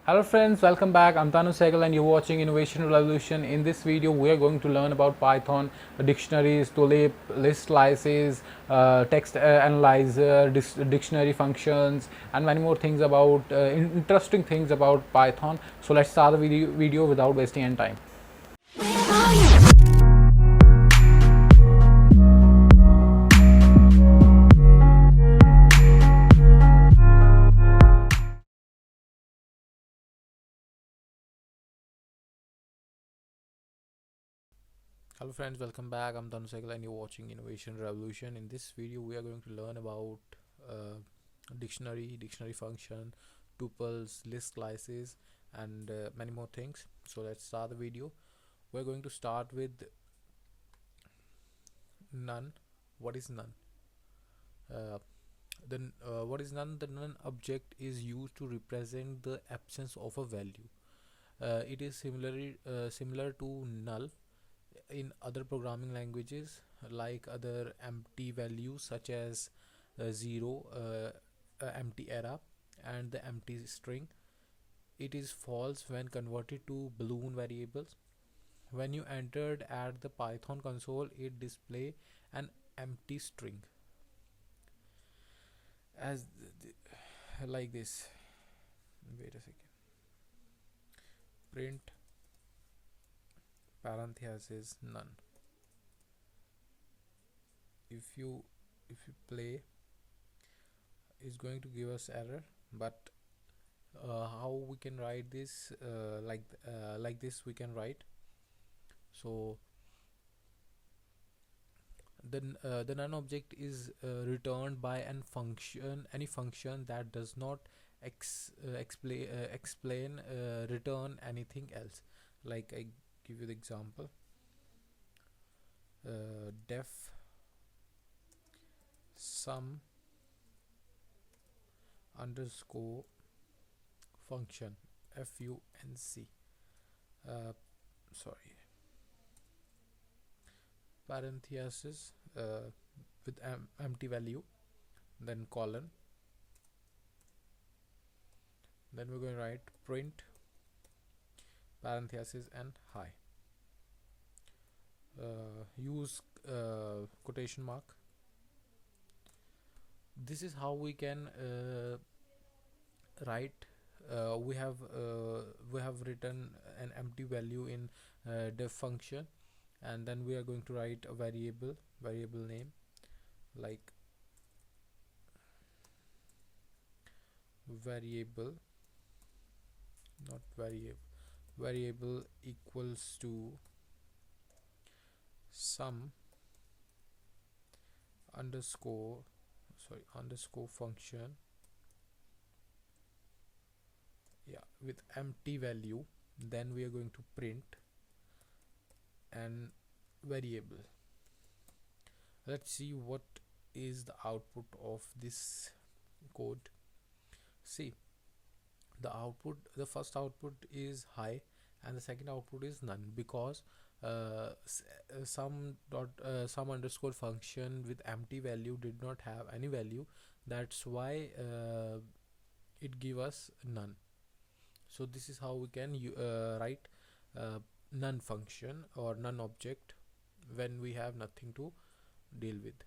Hello friends, welcome back. I'm Tanu Sehgal and you're watching Innovation Revolution. In this video, we are going to learn about Python, dictionaries, tulip, list slices, text analyzer, dictionary functions, and many more things about interesting things about Python. So let's start the video without wasting any time. Hello friends, welcome back. I'm Tanu Sehgal and you're watching Innovation Revolution. In this video, we are going to learn about uh, dictionary function, tuples, list slices, and many more things. So let's start the video. We're going to start with none. What is none? Uh, what is none? The none object is used to represent the absence of a value. It is similar to null in other programming languages, like other empty values such as 0, empty array, and the empty string. It is false when converted to boolean variables. When you entered at the Python console, it display an empty string as like this. Wait a second. Print parenthesis none. If you play, it's going to give us error, but how we can write this, like this we can write. So the none object is returned by any function that does not explain return anything else. Like I give you the example, def sum underscore function func, sorry, parenthesis with empty value, then colon, then we're going to write print parenthesis and hi. Use quotation mark. This is how we can write. We have written an empty value in def function, and then we are going to write a variable name, like variable, not variable equals to sum underscore function, yeah, with empty value. Then we are going to print an variable. Let's see what is the output of this code. See, the first output is high and the second output is none, because some underscore function with empty value did not have any value. That's why it give us none. So this is how we can write none function or none object when we have nothing to deal with.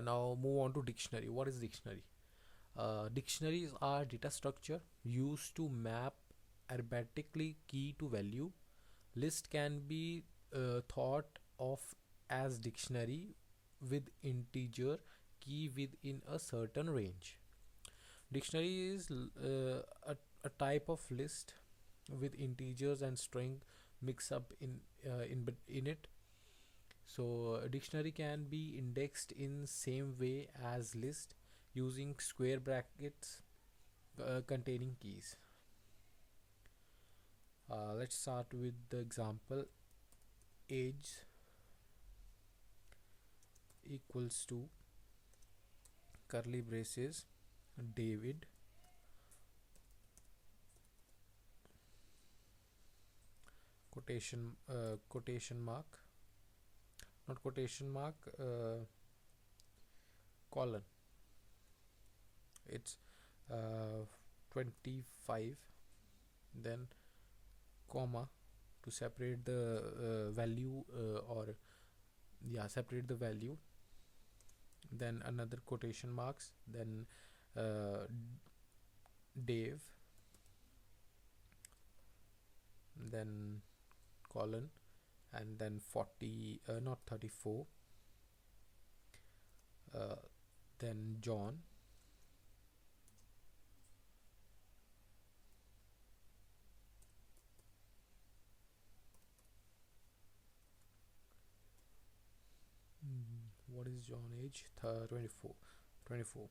Now move on to dictionary. What is dictionary? Dictionaries are data structure used to map arithmetically key to value. List can be thought of as dictionary with integer key within a certain range. Dictionary is a type of list with integers and string mix up in it. So a dictionary can be indexed in same way as list using square brackets containing keys. Let's start with the example. Age equals to curly braces David quotation mark, not quotation mark, colon. It's 25, then comma to separate the value, or yeah, separate the value, then another quotation marks, then Dave, then colon, and then 40, not 34, uh, then John, what is John age? 24. 24.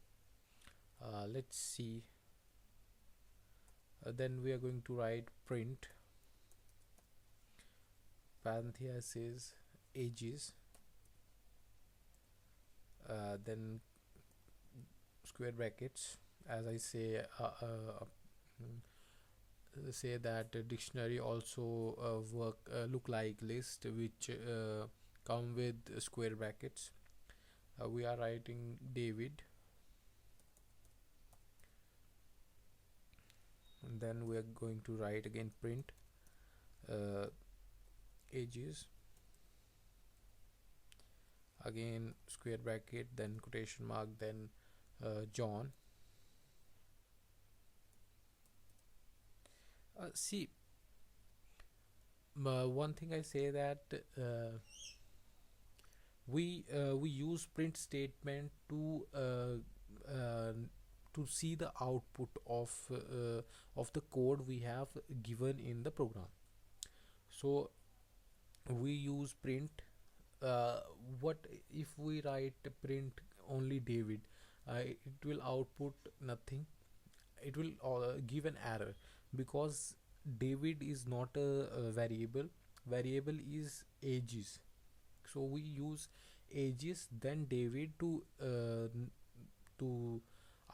Let's see. Then we are going to write print parenthesis ages, then square brackets, as I say, say that dictionary also look like list which come with square brackets. We are writing David, and then we are going to write again print ages, again square bracket, then quotation mark, then John. See, one thing I say that we use print statement to see the output of the code we have given in the program. So we use print. What if we write print only David? It will output nothing. It will give an error, because David is not a variable. Variable is ages. So we use ages, then David to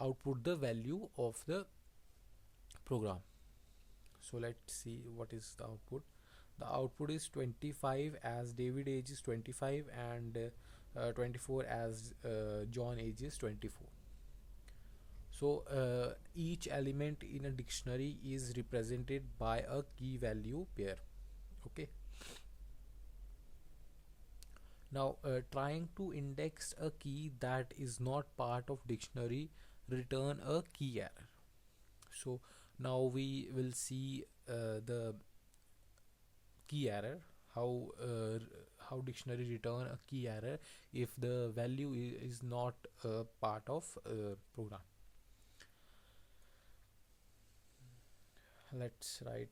output the value of the program. So let's see what is the output. The output is 25 as David age is 25, and 24 as John age is 24. So each element in a dictionary is represented by a key value pair. Okay. Now trying to index a key that is not part of dictionary return a key error. So now we will see the key error, how dictionary return a key error if the value is not part of program. Let's write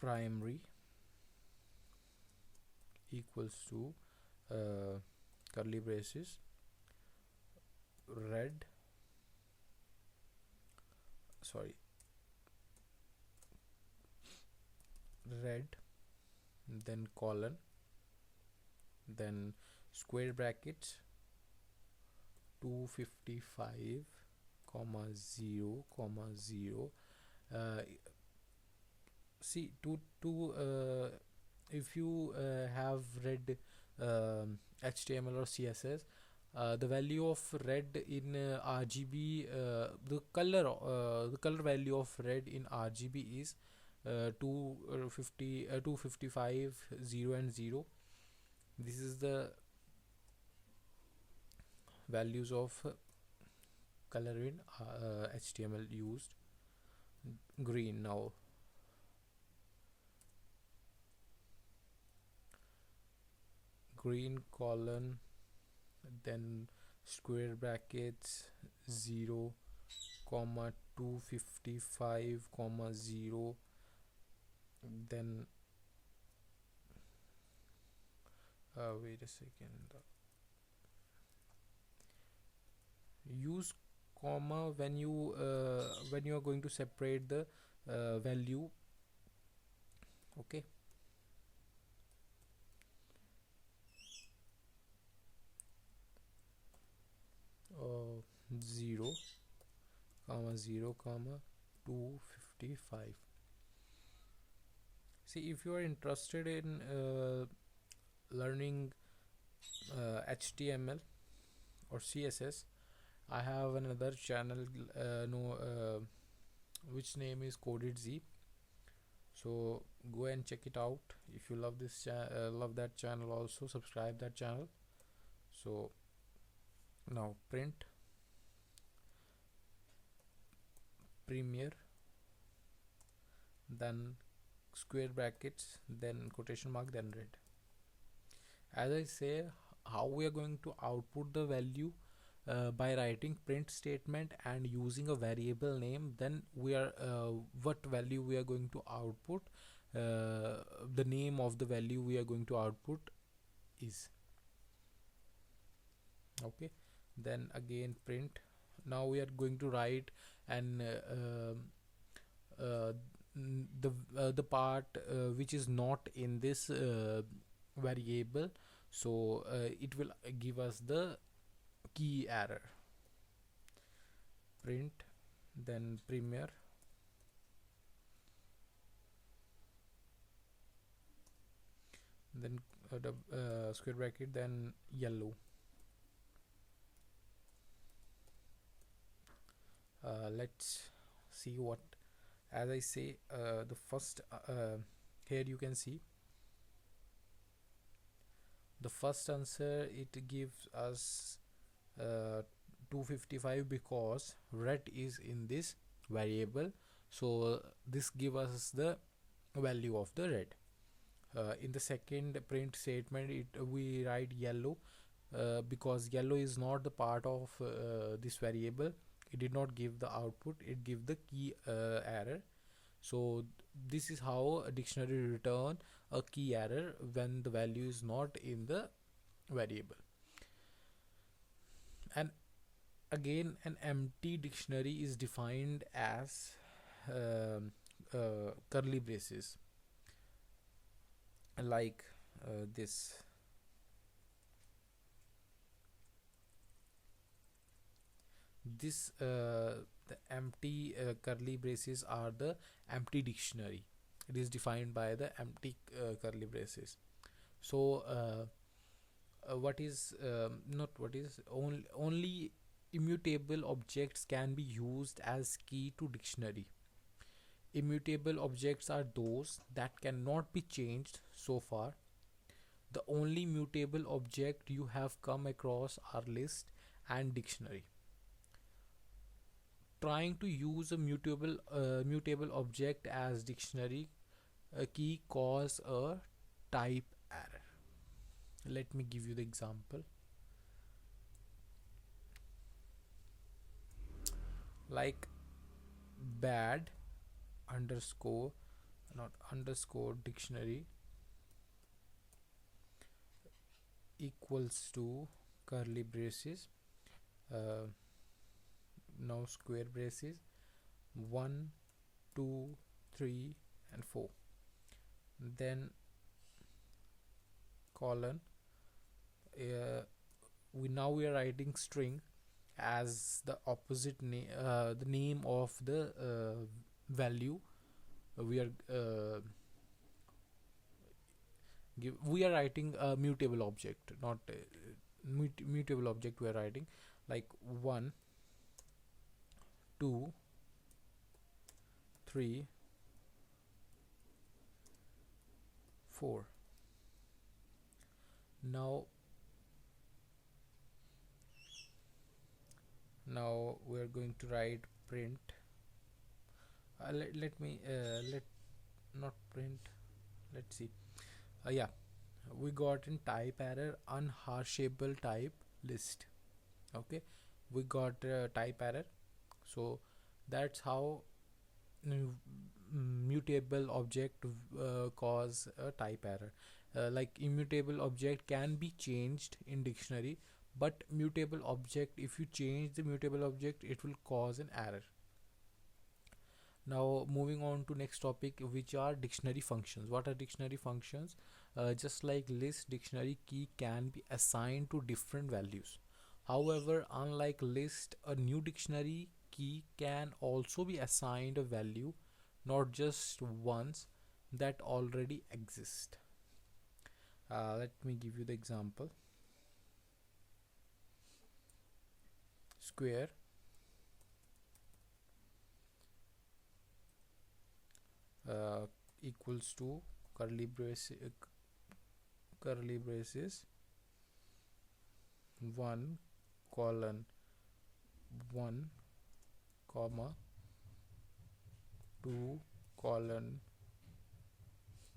primary equals to curly braces red then colon, then square brackets 255 comma 0 comma 0. See, if you have read HTML or CSS, the value of red in RGB, the color value of red in RGB is 255 0 and 0. This is the values of color in HTML used. Green, now green colon, then square brackets 0 comma 255 comma 0, then wait a second, use comma when you are going to separate the value. Okay. 0 comma 0 comma 255. See, if you are interested in learning HTML or CSS, I have another channel, no which name is Coded Z. So go and check it out. If you love this love that channel, also subscribe that channel. So now print, premiere, then square brackets, then quotation mark, then red. As I say, how we are going to output the value, by writing print statement and using a variable name. Then we are what value we are going to output, the name of the value we are going to output is. Okay, then again print. Now we are going to write and uh, the part which is not in this variable. So it will give us the key error. Print, then premiere, then the square bracket, then yellow. Let's see what, as I say, the first here you can see the first answer. It gives us 255 because red is in this variable. So this gives us the value of the red. In the second print statement, we write yellow because yellow is not the part of this variable. It did not give the output, it give the key error. So this is how a dictionary return a key error when the value is not in the variable. And again, an empty dictionary is defined as curly braces, like this. The empty curly braces are the empty dictionary. It is defined by the empty curly braces. So what is not what is only immutable objects can be used as key to dictionary. Immutable objects are those that cannot be changed so far. The only mutable object you have come across are list and dictionary. Trying to use a mutable object as dictionary key cause a type error. Let me give you the example. Like bad underscore, not underscore, dictionary equals to curly braces, now square braces, 1 2 3 and 4, then colon. We are writing string as the opposite name, the name of the value we are we are writing a mutable object, not mutable object. We are writing like 1 2 3 4. Now we are going to write print. Let me let not print. Let's see. Yeah, we got in type error, unhashable type list. Okay, we got type error. So that's how mutable object cause a type error. Like immutable object can be changed in dictionary, but mutable object, if you change the mutable object, it will cause an error. Now moving on to next topic, which are dictionary functions. What are dictionary functions? Just like list, dictionary key can be assigned to different values. However, unlike list, a new dictionary key can also be assigned a value, not just ones that already exist. Let me give you the example. square equals to curly braces 1 colon 1 comma 2 colon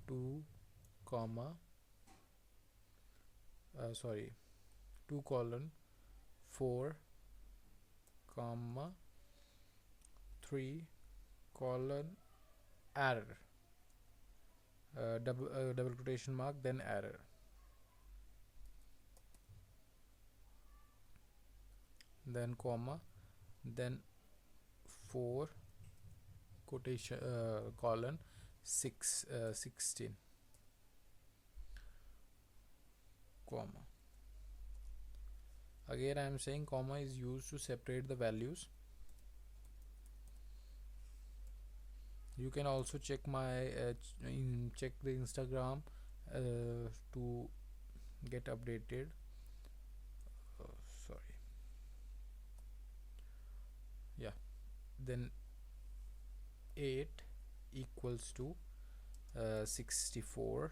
2 comma 2 colon 4 comma 3 colon error, double quotation mark, then error, then comma, then 4 quotation colon 16 comma. Again I am saying comma is used to separate the values. You can also check my check the Instagram to get updated. Yeah, then 8 equals to 64.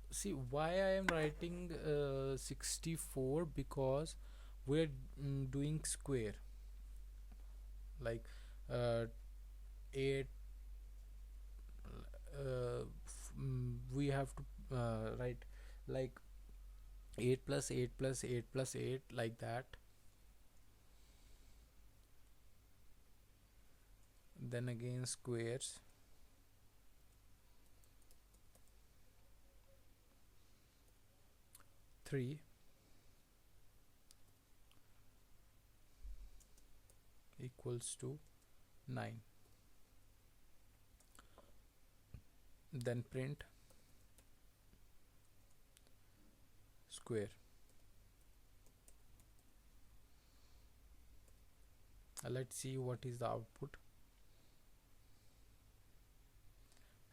See why I am writing 64, because we're doing square, like 8 we have to write like 8 plus 8 plus 8 plus 8, like that. Then again squares, three equals to 9. Then print square. Let's see what is the output.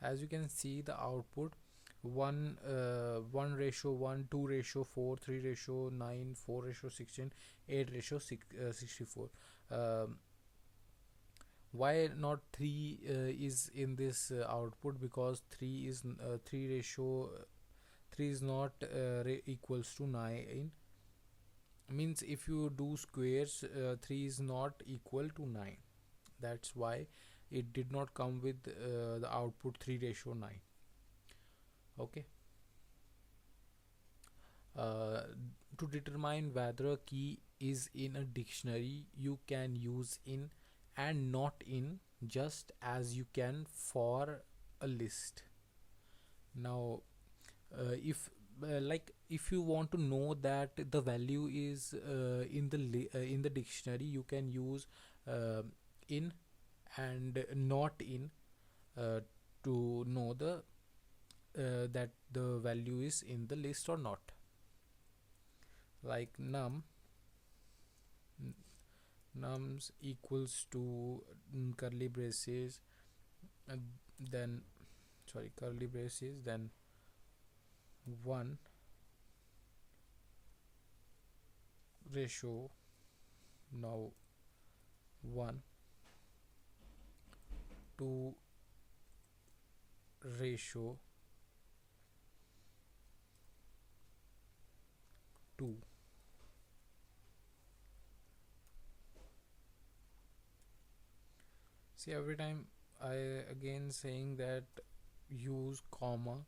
As you can see, the output 1 ratio 1, 2 ratio 4, 3 ratio 9, 4 ratio 16, 8 ratio 64. Why not 3 is in this output? Because 3 is 3 is not equals to 9. Means if you do squares, 3 is not equal to 9. That's why it did not come with the output 3 ratio 9. Okay. To determine whether a key is in a dictionary, you can use in and not in, just as you can for a list. Now if you want to know that the value is in the dictionary, you can use in and not in to know the that the value is in the list or not. Like nums equals to curly braces, then curly braces, then 1 ratio, now 1, 2 ratio 2. See, every time I again saying that use comma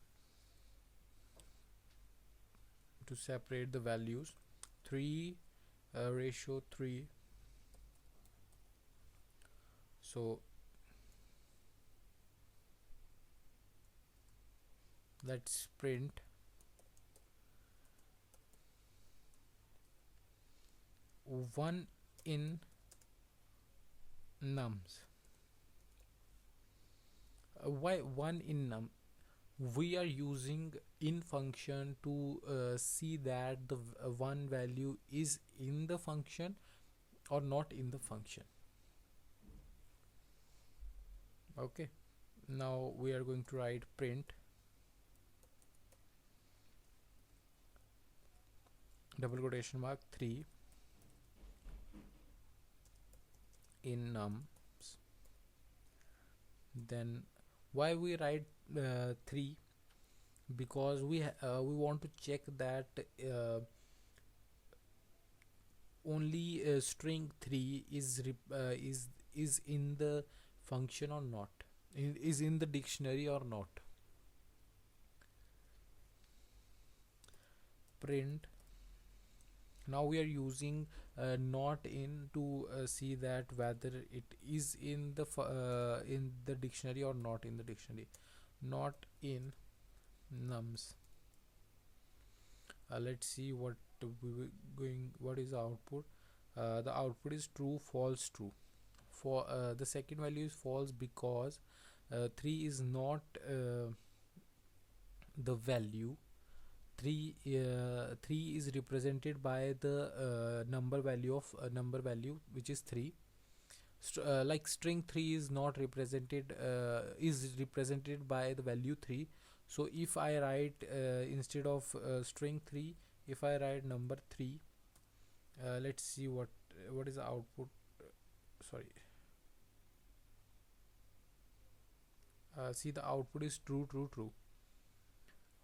to separate the values. 3 ratio 3. So let's print one in nums. Why 1 in num? We are using in function to see that the one value is in the function or not in the function. Okay, now we are going to write print double quotation mark 3 in nums. Then why we write 3? Because we want to check that only string 3 is in the function or not, is in the dictionary or not. Print. Now we are using not in to see that whether it is in the dictionary or not in the dictionary. Not in nums. Let's see what what is the output. The output is true, false, true. For the second value is false because 3 is not the value. 3 is represented by the number value which is 3. Like string 3 is not represented, is represented by the value 3. So if I write instead of string 3, if I write number 3, let's see what is the output. Sorry, see, the output is true, true, true.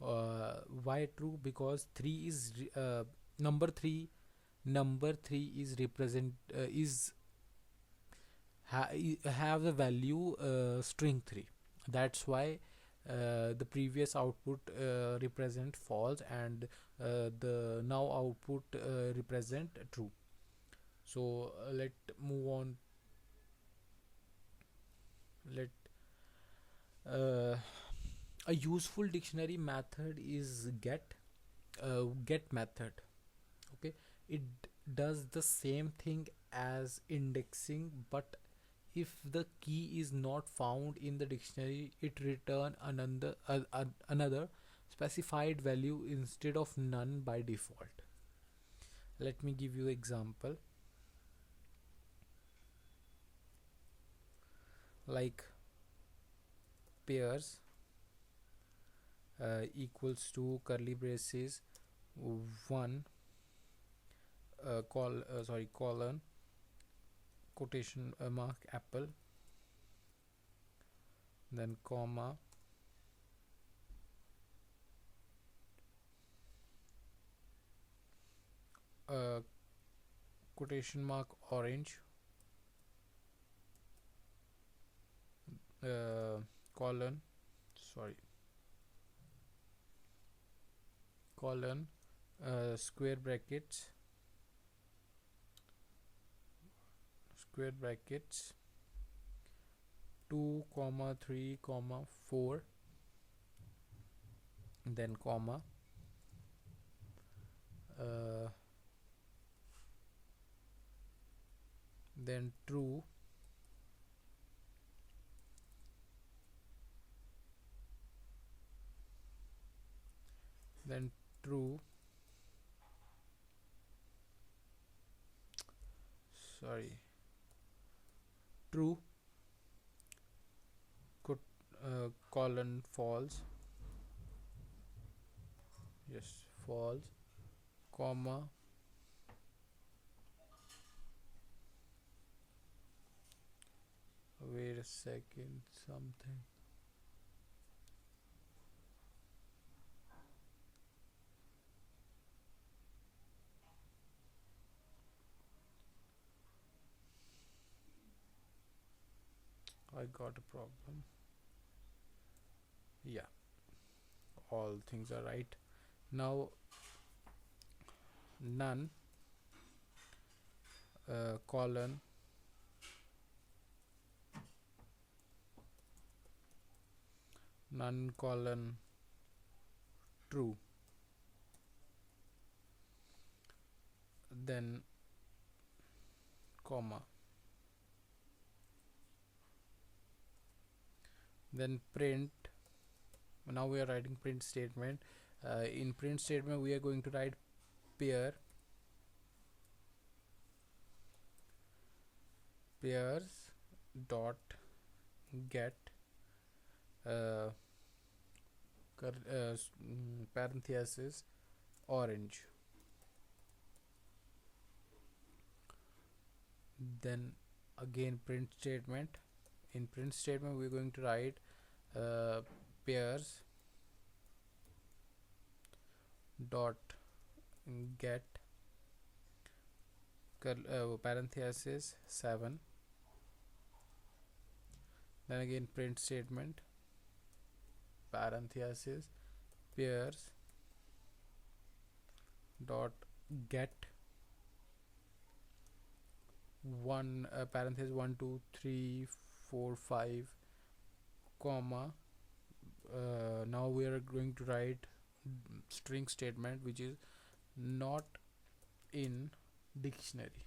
Why true? Because 3 is number 3 is represent is have the value string 3. That's why the previous output represent false, and the now output represent true. So let move on. Let a useful dictionary method is get method. Okay, it does the same thing as indexing, but if the key is not found in the dictionary, it return another specified value instead of none by default. Let me give you example. Like pairs equals to curly braces 1 colon quotation mark apple, then comma, quotation mark orange, colon square brackets 2 comma 3 comma 4, then comma, then true, then true, true, colon false, yes, false, comma, wait a second, something, I got a problem. Yeah, all things are right. Now none colon none colon true, then comma, then print. Now we are writing print statement. In print statement we are going to write pairs dot get parenthesis orange. then again print statement. In print statement we're going to write pairs dot get parenthesis 7. Then again print statement parenthesis pairs dot get 1 parenthesis 1 2 3 4 5 comma. Now we are going to write string statement which is not in dictionary.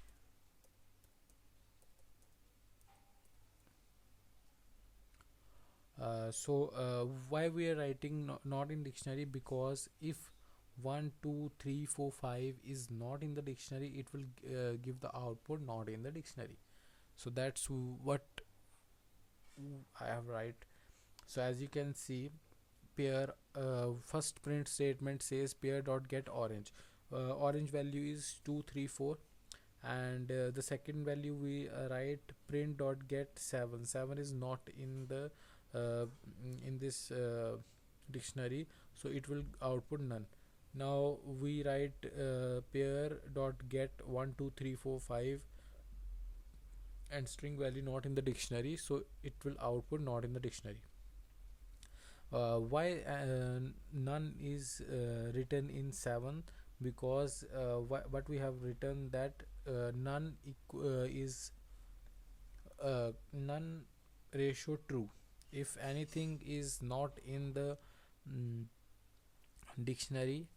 Why we are writing not in dictionary? Because if 1 2 3 4 5 is not in the dictionary, it will give the output not in the dictionary. So that's what I have write. So as you can see, pair first print statement says pair dot get orange. Orange value is 2 3 4, and the second value we write print dot get 7. 7 is not in the in this dictionary, so it will output none. Now we write pair dot get 1 2 3 4 5 and string value not in the dictionary, so it will output not in the dictionary. Why none is written in 7? Because what we have written that none is none ratio true. If anything is not in the dictionary,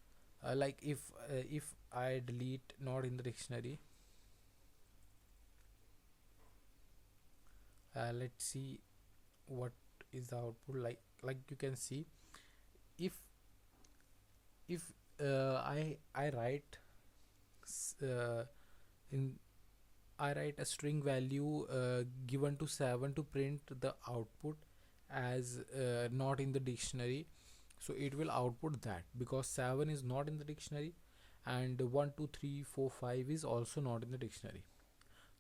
like if I delete not in the dictionary, let's see what is the output. Like you can see, if I write in I write a string value given to 7 to print the output as not in the dictionary, so it will output that, because 7 is not in the dictionary and 1 2 3 4 5 is also not in the dictionary.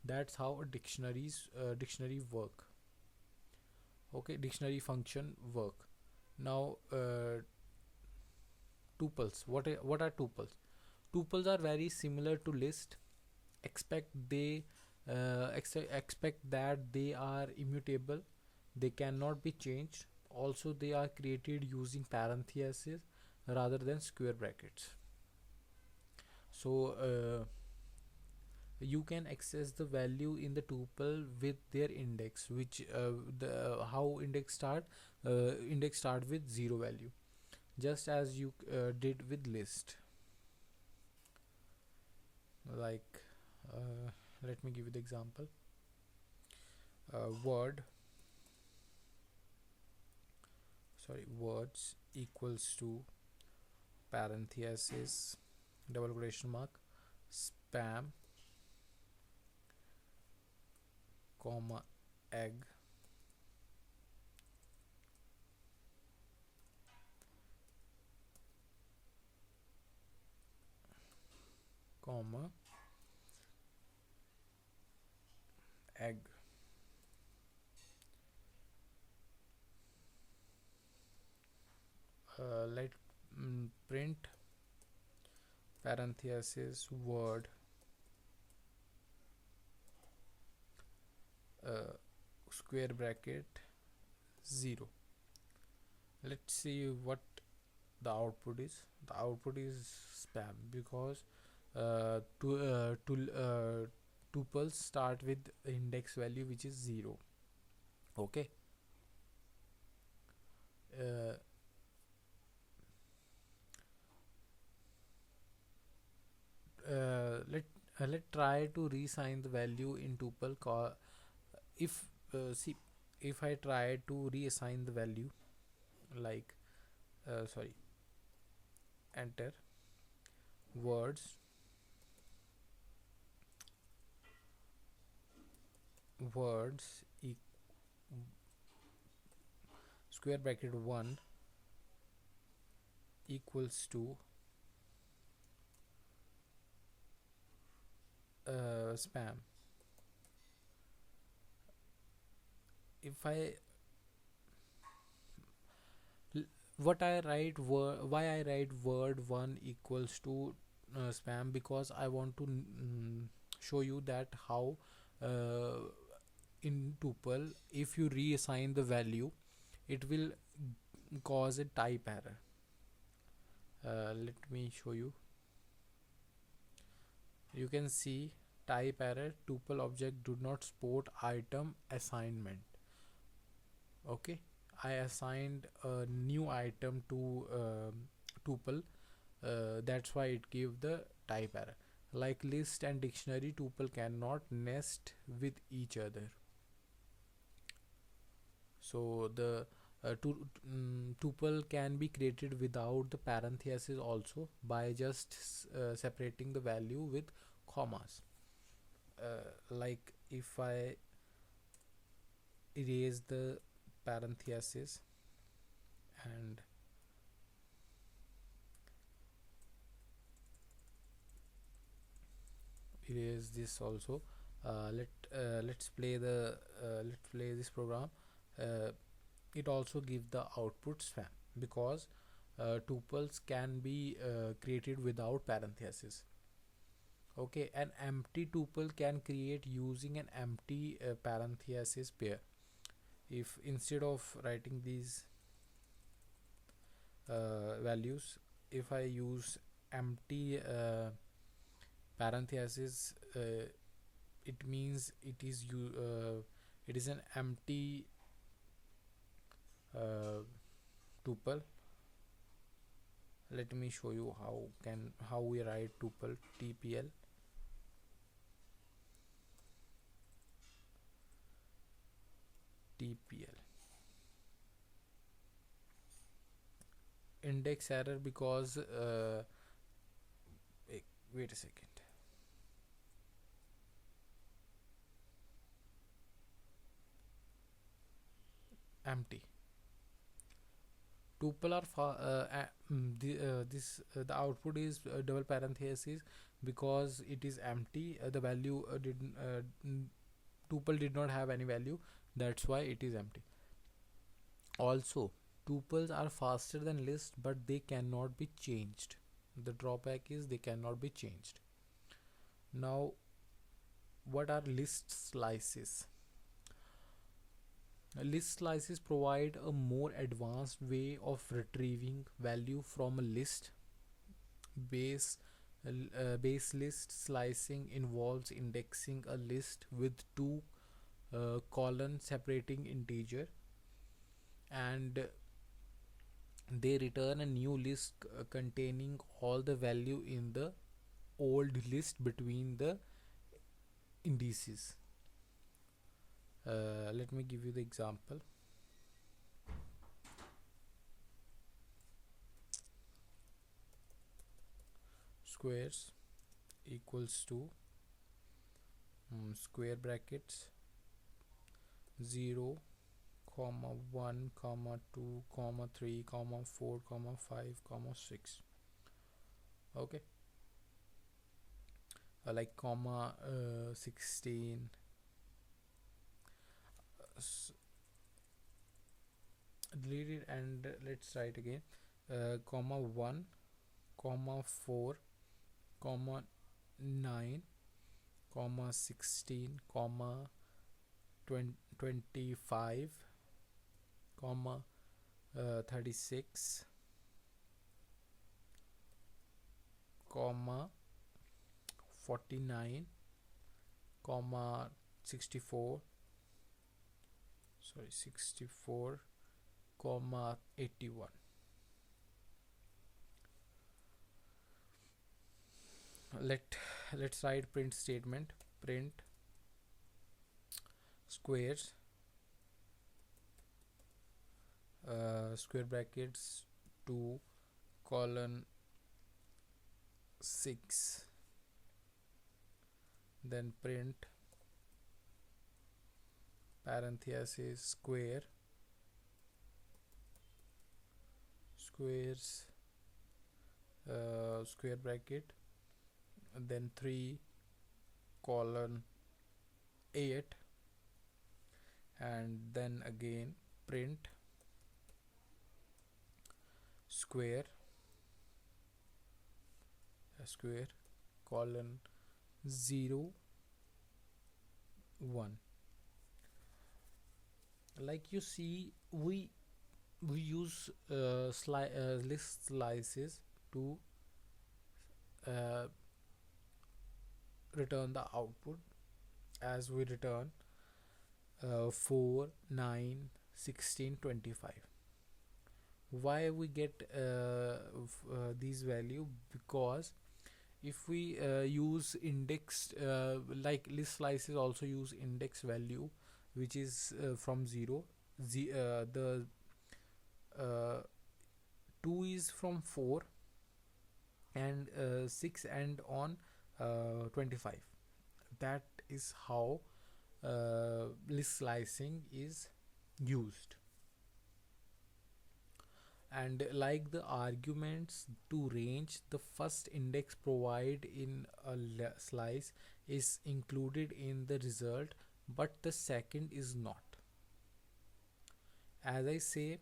That's how a dictionary work. Okay, dictionary function work. Now tuples. What are tuples? Tuples are very similar to list, expect that they are immutable, they cannot be changed. Also, they are created using parentheses rather than square brackets. So you can access the value in the tuple with their index, which how index start with 0 value, just as you did with list. Like let me give you the example. Words equals to parenthesis double quotation mark spam comma egg comma egg. Let print parenthesis word square bracket 0. Let's see what the output is. The output is spam, because tuples start with index value which is 0. Okay. Let try to reassign the value in tuple. If see, if I try to reassign the value, like enter words square bracket 1 equals to spam. if I what I write why I write word 1 equals to spam, because I want to show you that how uh, in tuple, if you reassign the value, it will cause a type error. Let me show you. You can see type error, tuple object do not support item assignment. Okay, I assigned a new item to tuple, that's why it gave the type error. Like list and dictionary, tuple cannot nest with each other. So the tuple can be created without the parenthesis also, by just separating the value with commas. Like if I erase the parenthesis and erase this also, let's play this program. uh, it also gives the output spam, because tuples can be created without parenthesis. Okay, an empty tuple can create using an empty parenthesis pair. If instead of writing these values, if I use empty parenthesis, it means it is an empty tuple. Let me show you how we write tuple. tpl index error, because wait a second. Empty tuple are the output is double parenthesis, because it is empty. The value didn't tuple did not have any value, that's why it is empty. Also, tuples are faster than lists, but they cannot be changed. The drawback is they cannot be changed. Now, what are list slices? List slices provide a more advanced way of retrieving value from a list. Base base list slicing involves indexing a list with two colon separating integer, and they return a new list containing all the value in the old list between the indices. Let me give you the example. Squares equals to square brackets 0 comma 1 comma 2 comma 3 comma 4 comma 5 comma 6. Okay, like comma 16. Delete it and let's write again. Comma 1 comma 4 comma 9 comma 16 comma 25 comma 36 comma 49 comma 64 comma 81. Let's write print statement. Print squares square brackets 2 colon 6, then print parenthesis squares square bracket, then 3 colon 8, and then again print square square colon 0 1. Like you see, we use list slices to uh, return the output, as we return 4 9 16 25. Why we get these value? Because if we use indexed, like list slices also use index value, which is from 0, the uh, 2 is from 4, and 6 and on 25. That is how list slicing is used. And like the arguments to range, the first index provided in a slice is included in the result, but the second is not. As I say,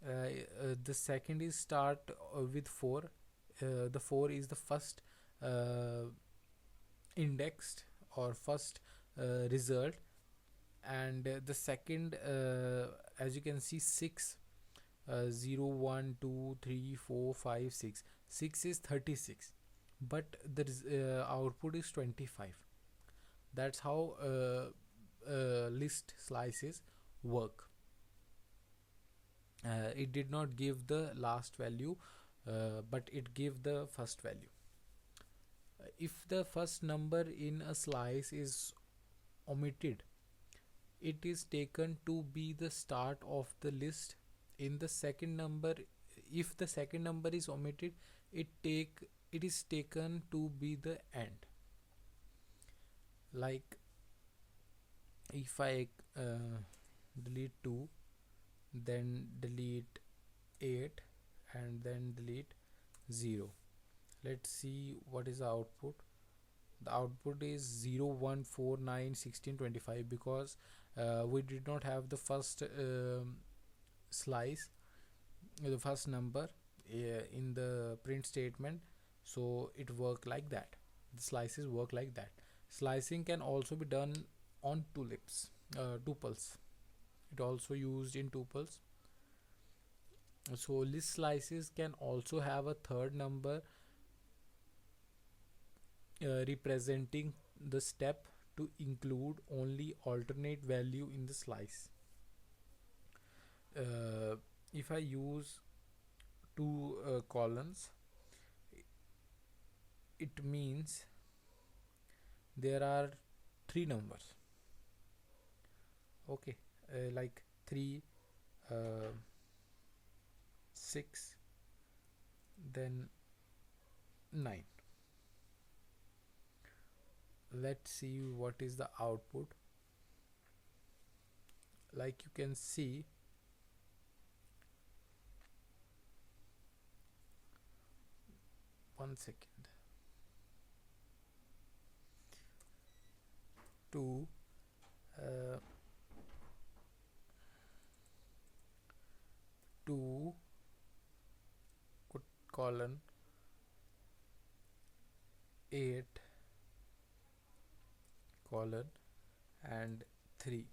the second is start with 4. The 4 is the first indexed or first result, and the second, as you can see, 6, 0 1 2 3 4 5 6. 6 is 36, but the output is 25. That's how list slices work. It did not give the last value, but it gave the first value. If the first number in a slice is omitted, it is taken to be the start of the list. In the second number, if the second number is omitted, it is taken to be the end. Like if I delete 2, then delete 8, and then delete 0, let's see what is the output. The output is 0 1 4 9 16 25, because we did not have the first slice, the first number in the print statement, so it worked like that. The slices work like that. Slicing can also be done on tuples. It also used in tuples. So list slices can also have a third number representing the step to include only alternate value in the slice. If I use two columns, it means there are three numbers. Okay, like 3, 6, then 9. Let's see what is the output. Like you can see, one second, 2, 2 colon 8 colon and 3,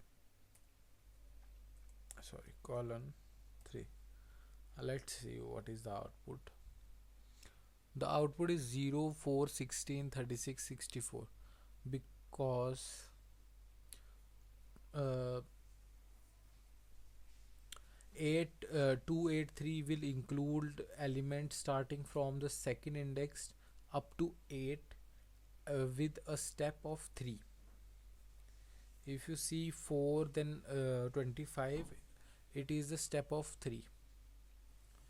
sorry, colon 3. Let's see what is the output. The output is 0 4 16 36 64, because 283 will include elements starting from the second index up to 8 with a step of 3. If you see 4 then 25, it is the step of 3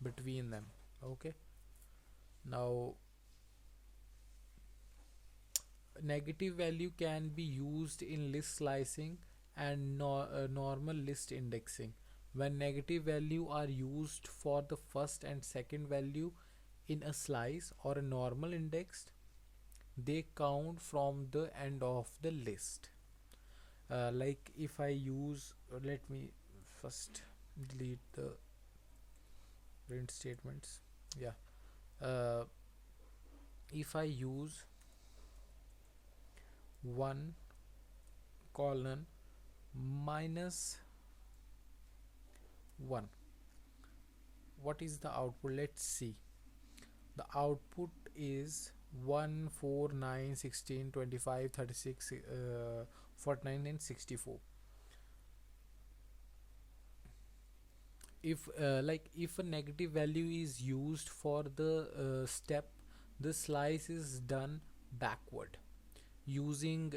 between them. Okay, now negative value can be used in list slicing and normal list indexing. When negative value are used for the first and second value in a slice or a normal index, they count from the end of the list. Like if I use, let me first delete the print statements. Yeah. uh, if I use 1 colon minus 1, what is the output? Let's see. The output is 1 4 9 16 25 36 49 and 64. If like if a negative value is used for the step, the slice is done backward using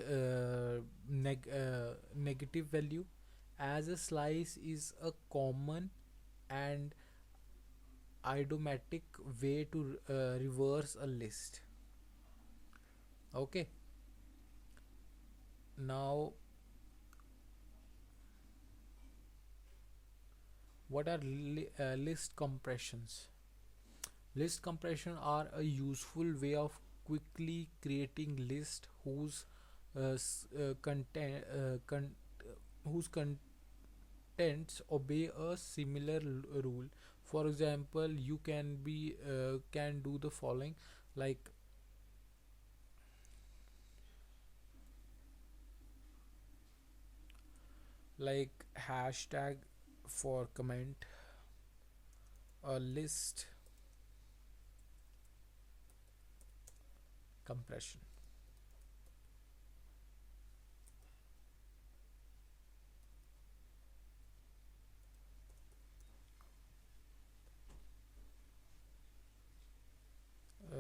negative value, as a slice is a common and idiomatic way to reverse a list. Okay, now what are list compressions? List compression are a useful way of quickly creating list whose contents obey a similar rule. For example, you can do the following, like hashtag for comment a list compression.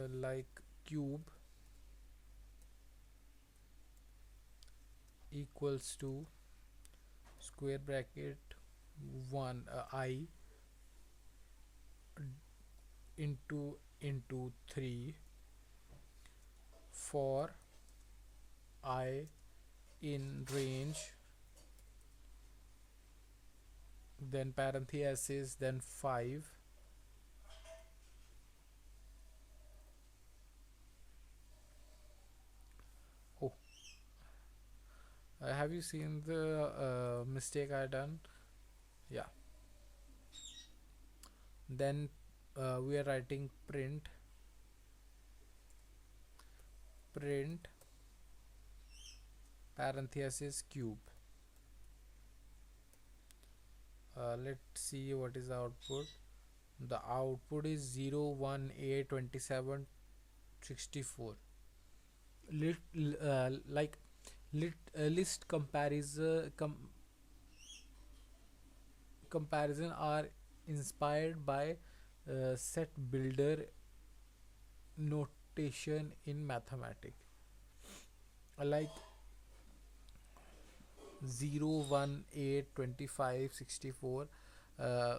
Like cube equals to square bracket 1 I into 3 for I in range, then parenthesis, then 5. Oh, have you seen the mistake I done? Yeah. Then we are writing print parenthesis cube. Let's see what is the output. The output is 0 1 8 27 64. Like list comparison are inspired by set builder notation in mathematics. Like 0 1 8 25 64. uh,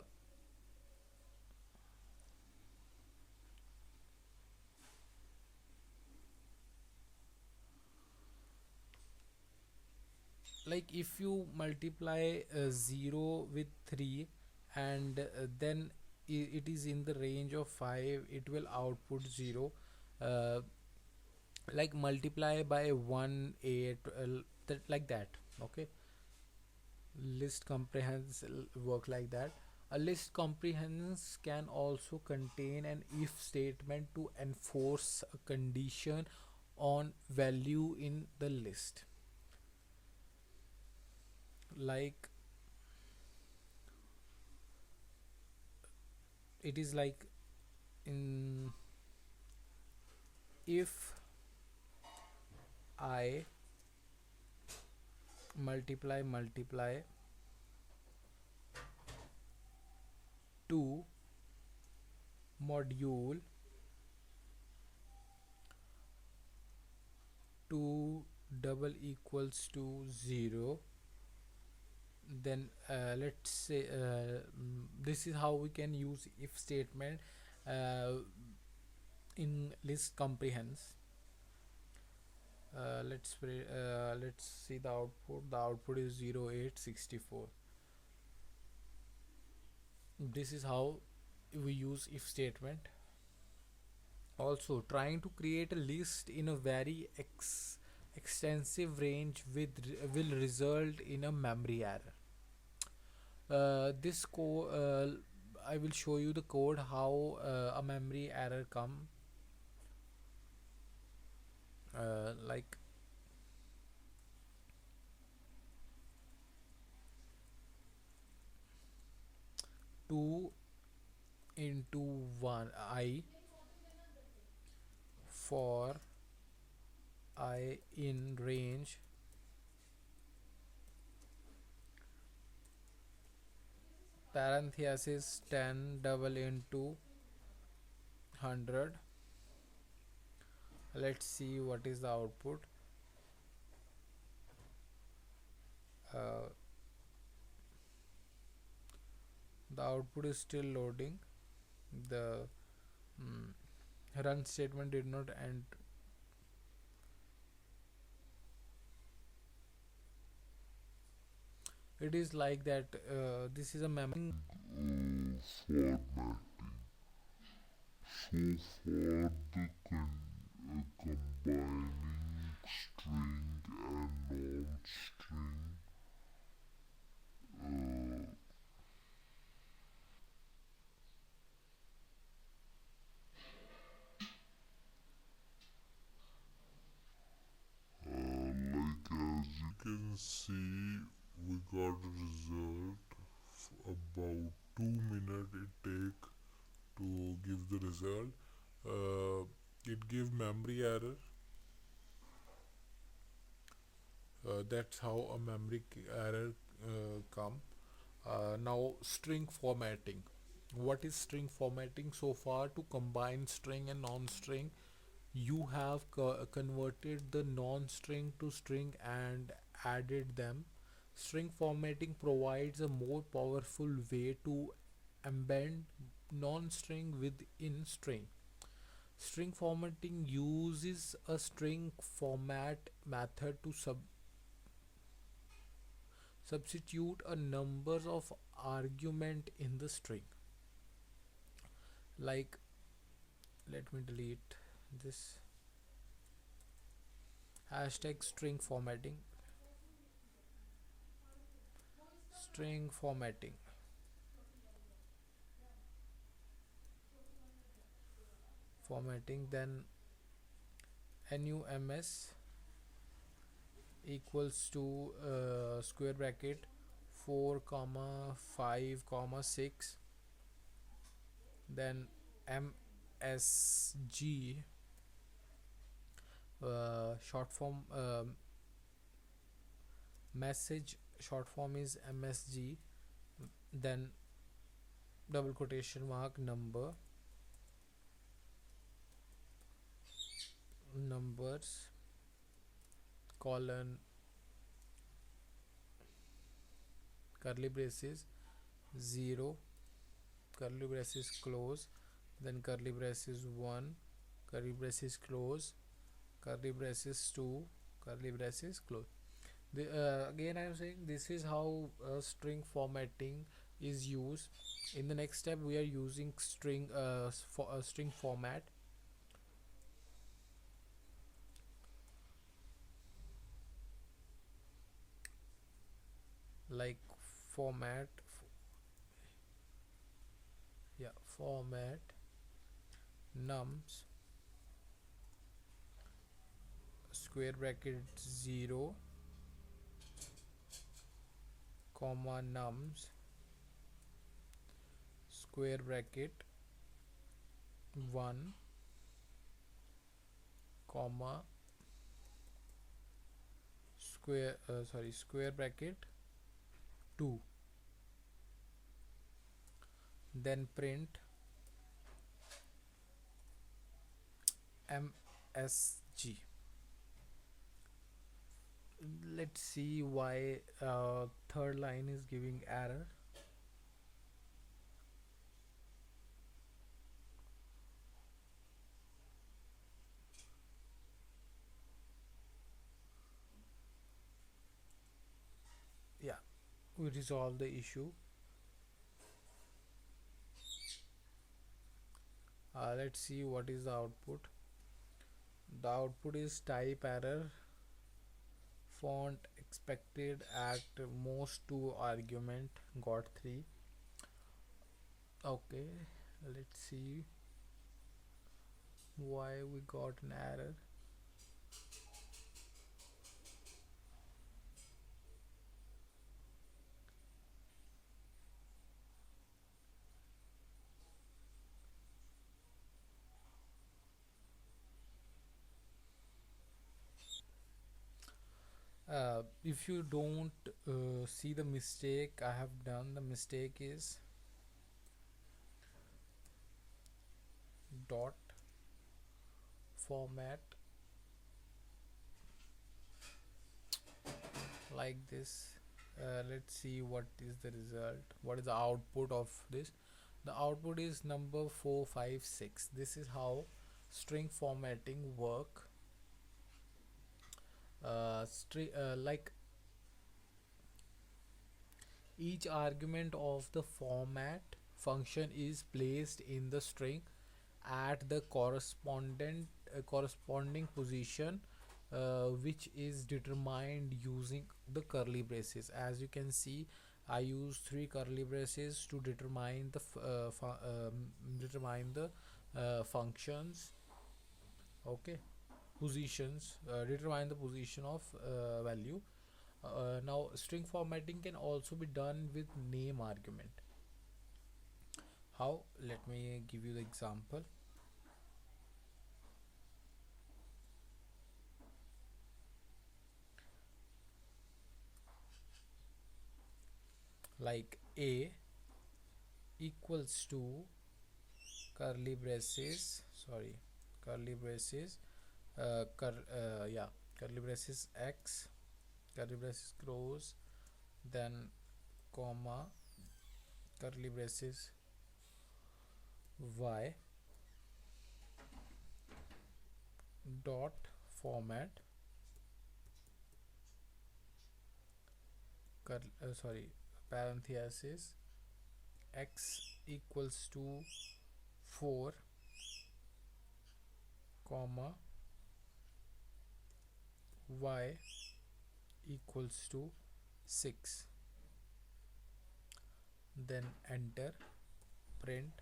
like if you multiply 0 with 3 and then it is in the range of 5, it will output 0. uh, like multiply by 1 8 that, like that. Okay, list comprehension work like that. A list comprehension can also contain an if statement to enforce a condition on value in the list. Like it is like in if I multiply 2 module 2 double equals to 0, then let's say this is how we can use if statement uh, in list comprehension. Let's see the output. The output is 0 8 64. This is how we use if statement. Also, trying to create a list in a very extensive range will result in a memory error. This code, I will show you the code how a memory error come. Like 2 into 1 I for I in range parenthesis 10 double into 100. Let's see what is the output. uh, the output is still loading. The run statement did not end. It is like that. This is a memory format. So far, the combining string and non-string uh, like as you can see, we got a result. About 2 minutes it take to give the result. It give memory error. That's how a memory error come. Now string formatting. What is string formatting? So far, to combine string and non-string, you have converted the non-string to string and added them. String formatting provides a more powerful way to embed non-string within string. String formatting uses a string format method to substitute a number of argument in the string. Like, let me delete this. Hashtag string formatting. String formatting. Then nums equals to square bracket 4 comma 5 comma 6, then msg, short form, message short form is msg, then double quotation mark numbers colon curly braces 0 curly braces close, then curly braces 1 curly braces close, curly braces 2 curly braces close. Again I am saying this is how string formatting is used. In the next step we are using string for a string format. Like format, format nums square bracket 0 comma nums square bracket 1 comma square bracket 2, then print msg. Let's see why third line is giving error. Yeah, we resolve the issue. Let's see what is the output. The output is type error font expected at most 2 argument, got 3. Okay, let's see why we got an error. If you don't see the mistake I have done, the mistake is dot format like this. Let's see what is the result, what is the output of this. The output is number 456. This is how string formatting work. Like each argument of the format function is placed in the string at the corresponding position, which is determined using the curly braces. As you can see, I use 3 curly braces to determine the functions. Okay, positions, determine the position of value. Now string formatting can also be done with name argument. How? Let me give you the example. Like a equals to curly braces, sorry, curly braces, yeah, curly braces x, curly braces close, then comma, curly braces y, dot format, sorry, parenthesis x equals to 4, comma, y equals to 6, then enter, print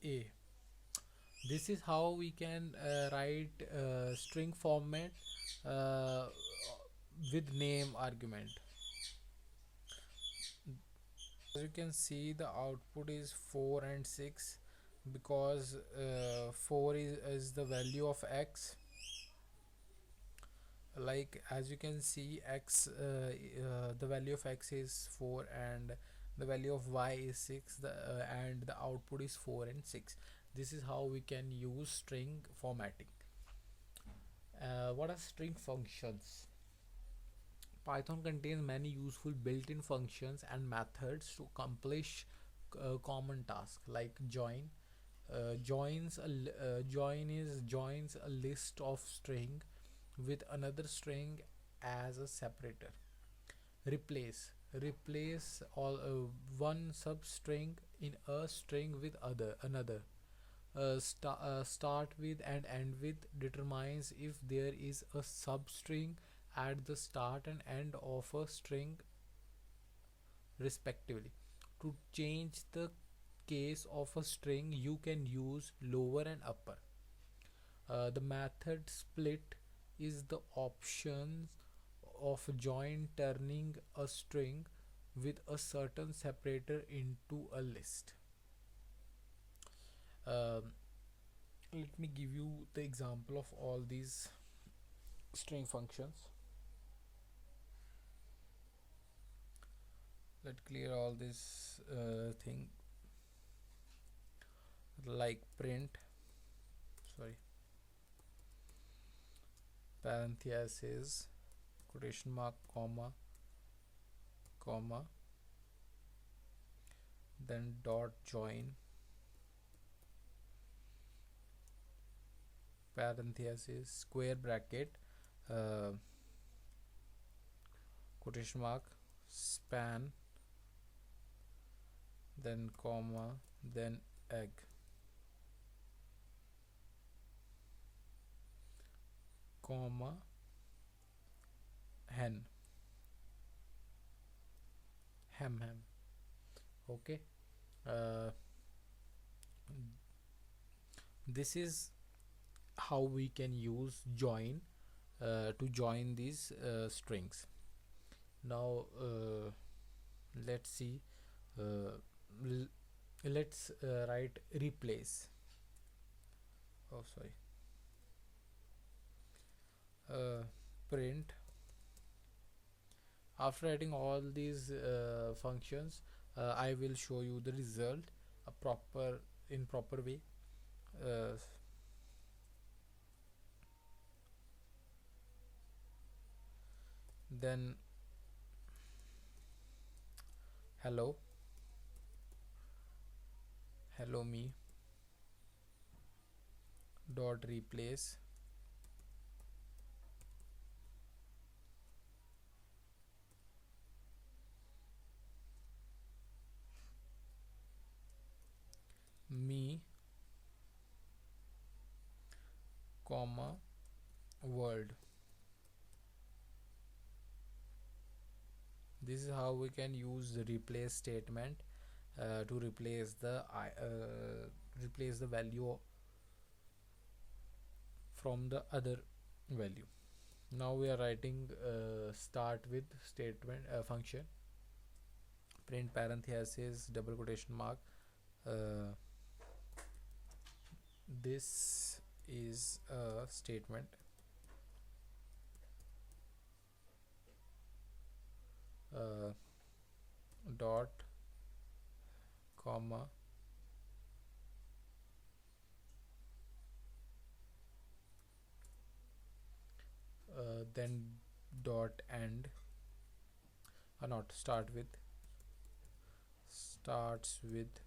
a. This is how we can write string format uh, with name argument. As you can see, the output is 4 and 6 because 4 is the value of x. Like as you can see, the value of x is 4 and the value of y is 6, and the output is 4 and 6. This is how we can use string formatting. What are string functions? Python contains many useful built-in functions and methods to accomplish common tasks like join. Joins a list of string with another string as a separator. Replace all one substring in a string with another. Start with and end with determines if there is a substring at the start and end of a string respectively. To change the case of a string, you can use lower and upper. The method split is the option of join turning a string with a certain separator into a list. Um, Let me give you the example of all these string functions. Let's clear all this thing, like print, sorry, parenthesis, quotation mark, comma, then dot join, parenthesis, square bracket, uh, quotation mark, span, then comma, then egg. comma hen, hem. Okay. uh, this is how we can use join to join these strings. Now let's see, uh, l- let's write replace. Oh, sorry. uh, Print. After writing all these functions, I will show you the result a proper in proper way. uh, then hello, hello me dot replace me comma world. This is how we can use the replace statement to replace the value from the other value. Now we are writing start with statement function, print parenthesis double quotation mark. uh, this is a statement, uh, dot comma then dot end, not start with, starts with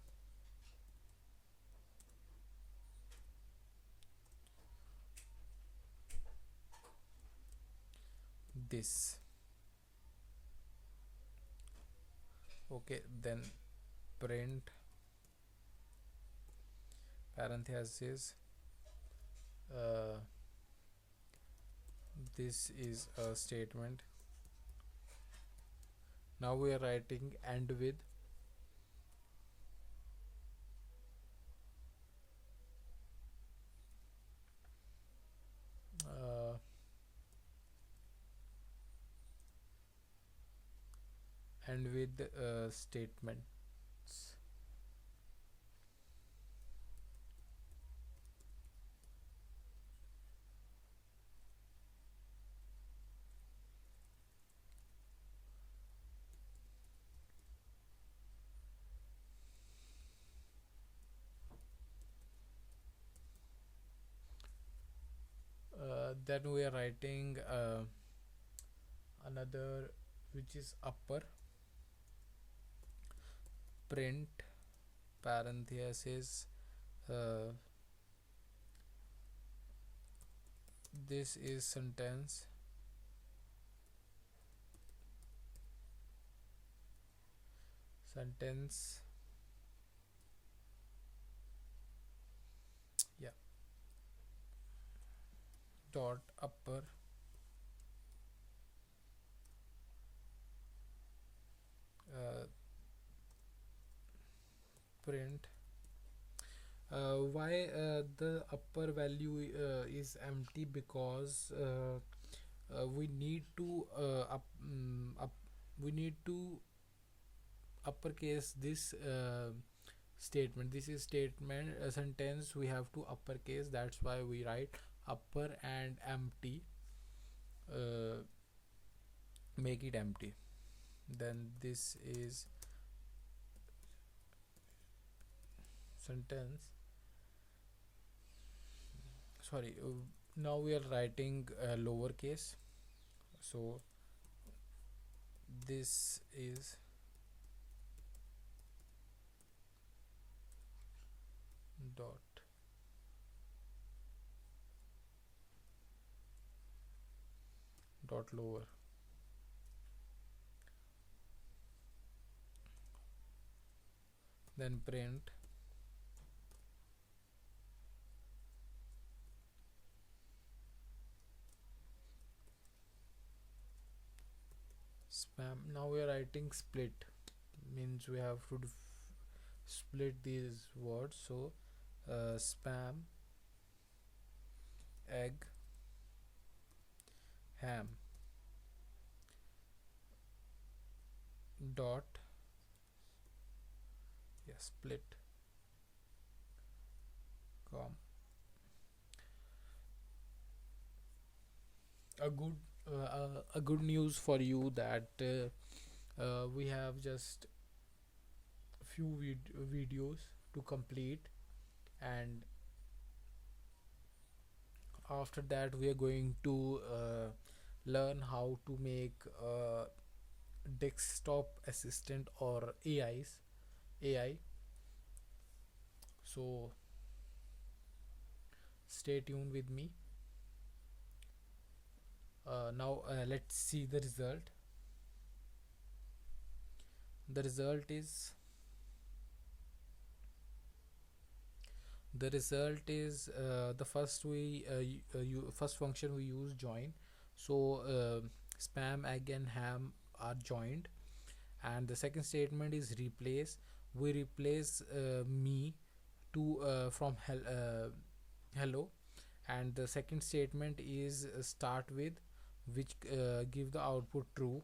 this. Okay, then print parenthesis uh, this is a statement. Now we are writing end with, uh, statements. Then we are writing another, which is upper, print parenthesis uh, this is sentence, yeah, dot upper uh, print. Why the upper value is empty? Because we need to we need to uppercase this statement. This is statement sentence we have to uppercase, that's why we write upper and empty, uh, make it empty. Then this is sentence, sorry, now we are writing lowercase, so this is dot lower. Then print spam. Now we are writing split, means we have to split these words. So spam, egg, ham, dot, yeah, split, com. A good a good news for you that we have just few videos to complete, and after that we are going to learn how to make desktop assistant or AI. So stay tuned with me. Now let's see the result. The result is the first first function we use join. So spam, egg and ham are joined, and the second statement is replace. We replace me to from hello, and the second statement is start with, which give the output true.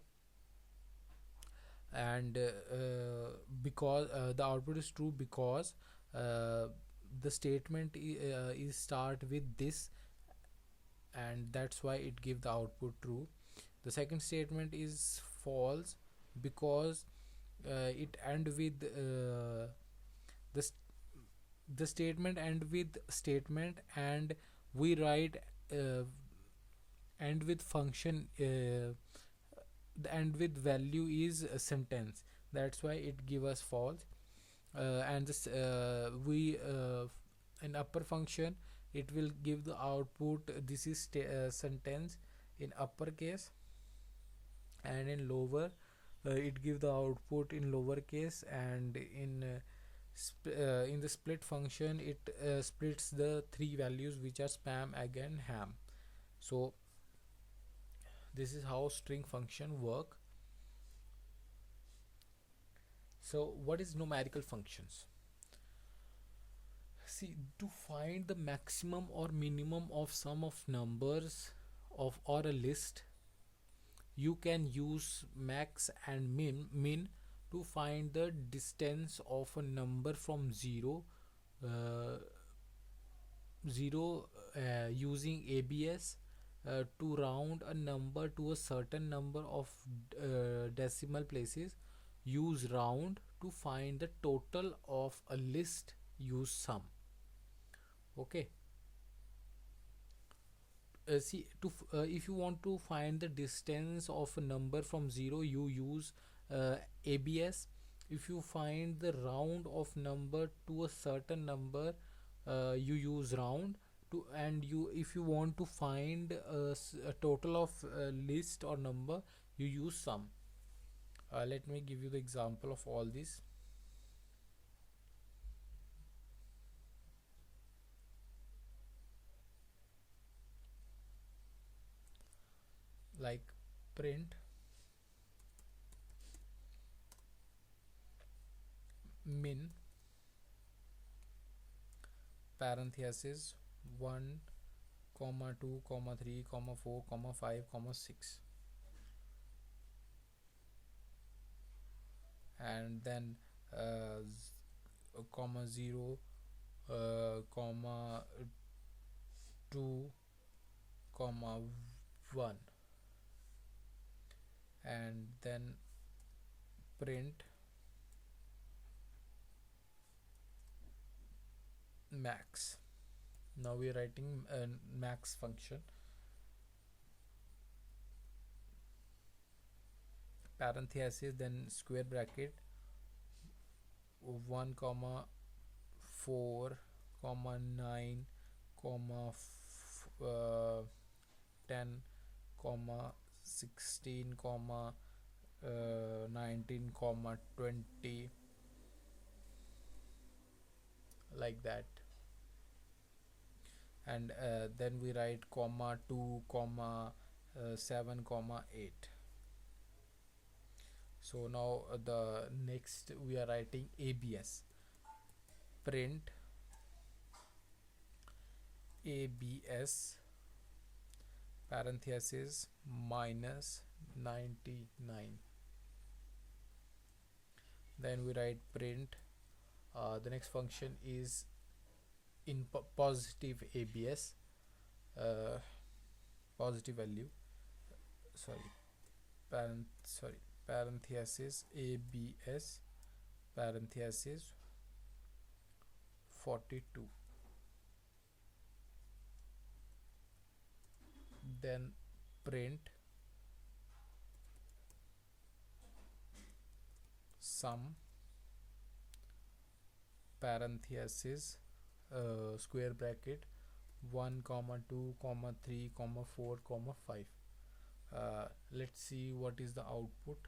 And because the output is true because uh, the statement is start with this, and that's why it give the output true. The second statement is false because it end with the st- the statement end with statement, and we write uh, end with function, the end with value is a sentence, that's why it give us false. And this we in upper function it will give the output, this is sentence in uppercase, and in lower it give the output in lowercase, and in the split function it splits the three values which are spam, egg and ham. So this is how string function work. So what is numerical functions? See, to find the maximum or minimum of sum of numbers of or a list, you can use max and min to find the distance of a number from uh, 0 using ABS to round a number to a certain number of decimal places. Use round to find the total of a list. Use sum. Okay. See, if you want to find the distance of a number from 0, you use ABS. If you find the round of number to a certain number, you use round to. And you, if you want to find a total of list or number, you use sum. Let me give you the example of all this. Like print min parenthesis 1 comma 2 comma 3 comma 4 comma 5 comma 6, and then comma 0 comma 2 comma 1, and then print max. Now we are writing max function. Parenthesis, then square bracket 1 comma 4 comma 9 comma 10 comma 16 comma 19 comma 20, like that. And then we write comma 2 comma 7 comma 8. So now the next we are writing abs, print abs parenthesis minus 99. Then we write print, the next function is in positive abs, uh, positive value, sorry, parenthesis abs parenthesis 42. Then print sum parenthesis, square bracket 1 comma 2 comma 3 comma 4 comma 5. Let's see what is the output.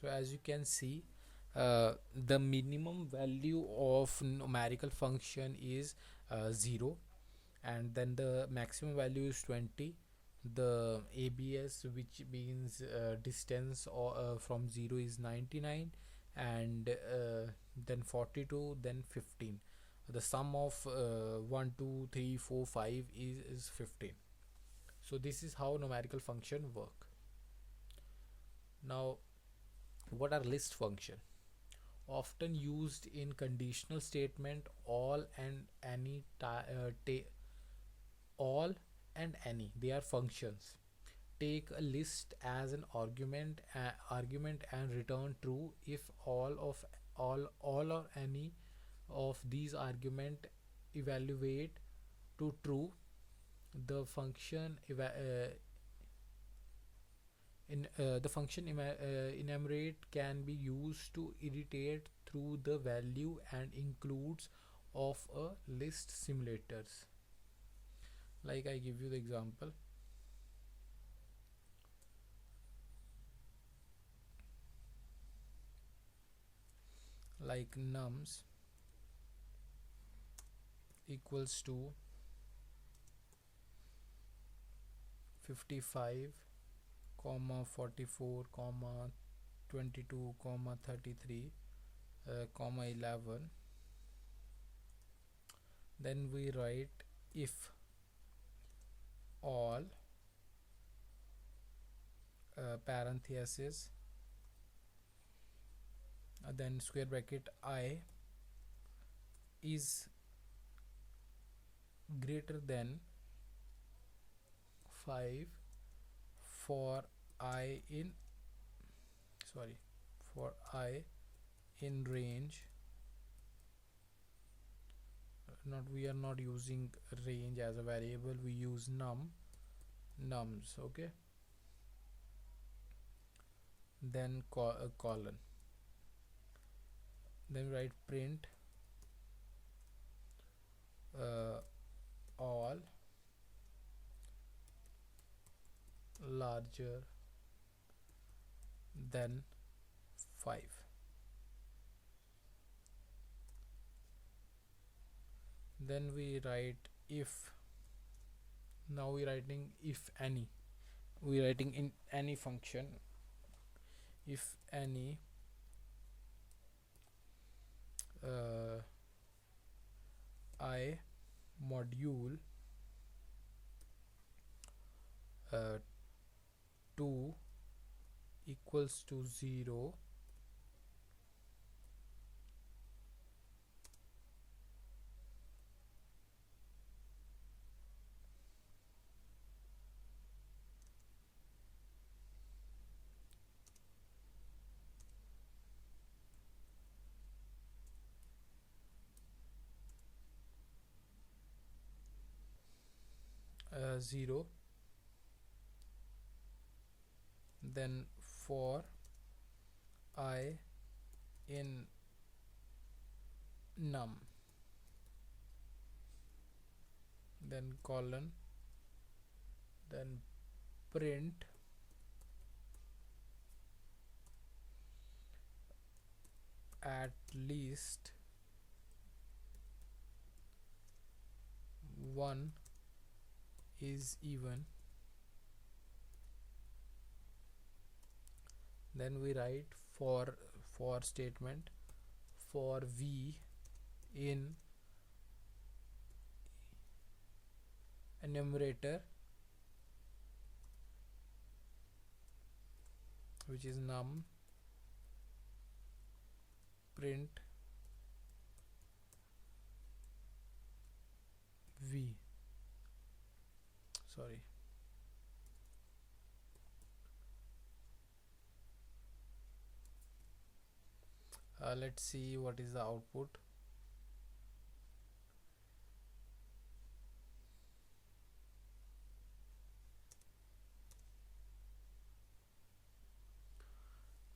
So as you can see, the minimum value of numerical function is 0, and then the maximum value is 20. The abs, which means distance or from 0, is 99, and then 42, then 15. The sum of 1 2 3 4 5 is 15. So this is how numerical function work. Now, what are list function? Often used in conditional statement. All and any all and any, they are functions. Take a list as an argument and return true if all or any of these argument evaluate to true. The function enumerate can be used to iterate through the value and includes of a list simulators. Like I give you the example, like nums equals to 55 comma 44 comma 22 comma 33 comma 11. Then we write if all parenthesis, then square bracket I is greater than 5 for I in range. We are not using range as a variable, we use nums. Okay, then colon, then write print all larger than 5. Then we write if. Now we writing if any, we writing in any function, if any I module 2 equals to 0, uh, 0, then for I in num, then colon, then print at least one is even, then we write for statement for v in enumerator, which is num print v, sorry. Let's see what is the output.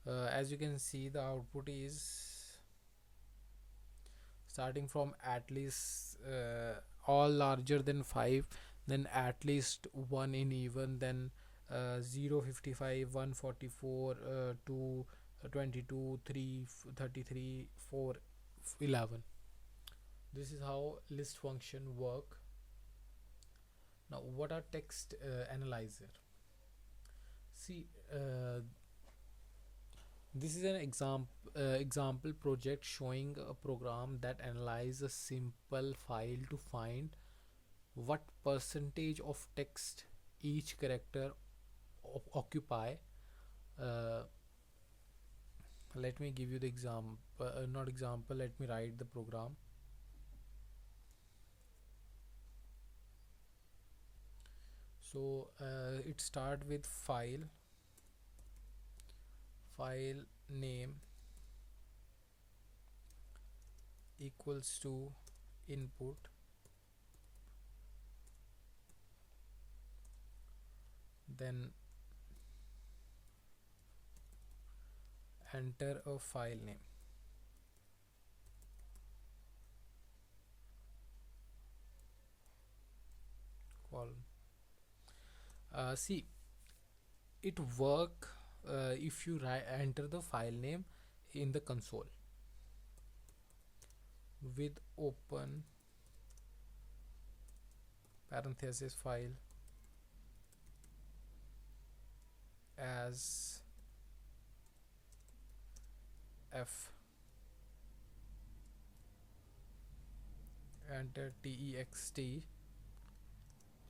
As you can see, the output is starting from at least all larger than 5, then at least 1 in even, then 0, 55, 144, 2, 22, 3, 33, 4, 11. This is how list function work. Now what are text analyzer? See, this is an example project showing a program that analyzes a simple file to find what percentage of text each character occupy. uh, Let me give you the example, not example, let me write the program. So it start with file name equals to input, then enter a file name, column. See, it work if you enter the file name in the console with open parenthesis file as f, enter text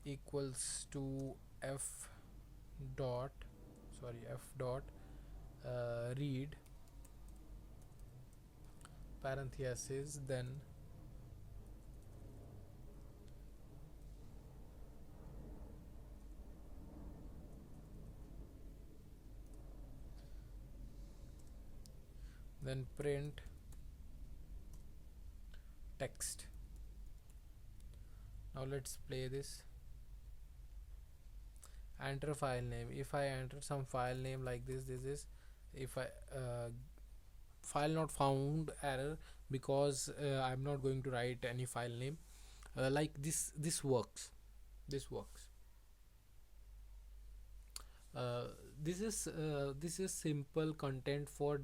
equals to f dot, read parenthesis, then print text. Now let's play this. Enter file name. If I enter some file name like this is, if I file not found error, because I'm not going to write any file name. Like this works. uh, this is simple content for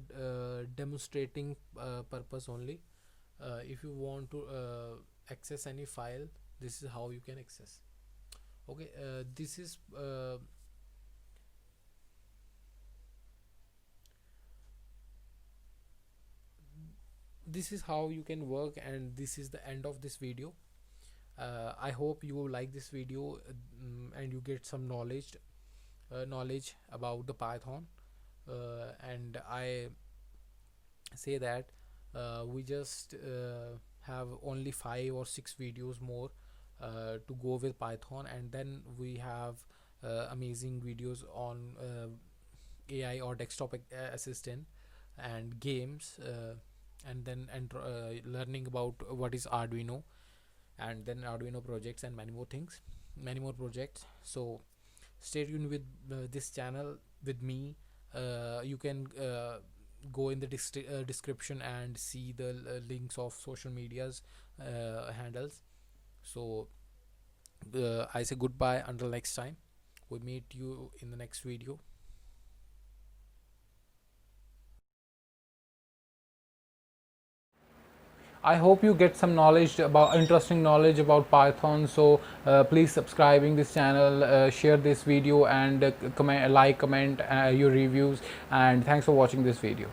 demonstrating purpose only. If you want to access any file, this is how you can access. Okay, this is how you can work, and this is the end of this video. I hope you like this video, and you get some knowledge about the Python. And I say that we just have only 5 or 6 videos more to go with Python, and then we have amazing videos on AI or desktop assistant and games, and then learning about what is Arduino, and then Arduino projects, and many more projects. So stay tuned with this channel with me. You can go in the description and see the links of social medias handles. So I say goodbye until next time. We meet you in the next video. I hope you get some knowledge about interesting knowledge about Python. So please subscribing this channel, share this video, and comment, like, comment your reviews. And thanks for watching this video.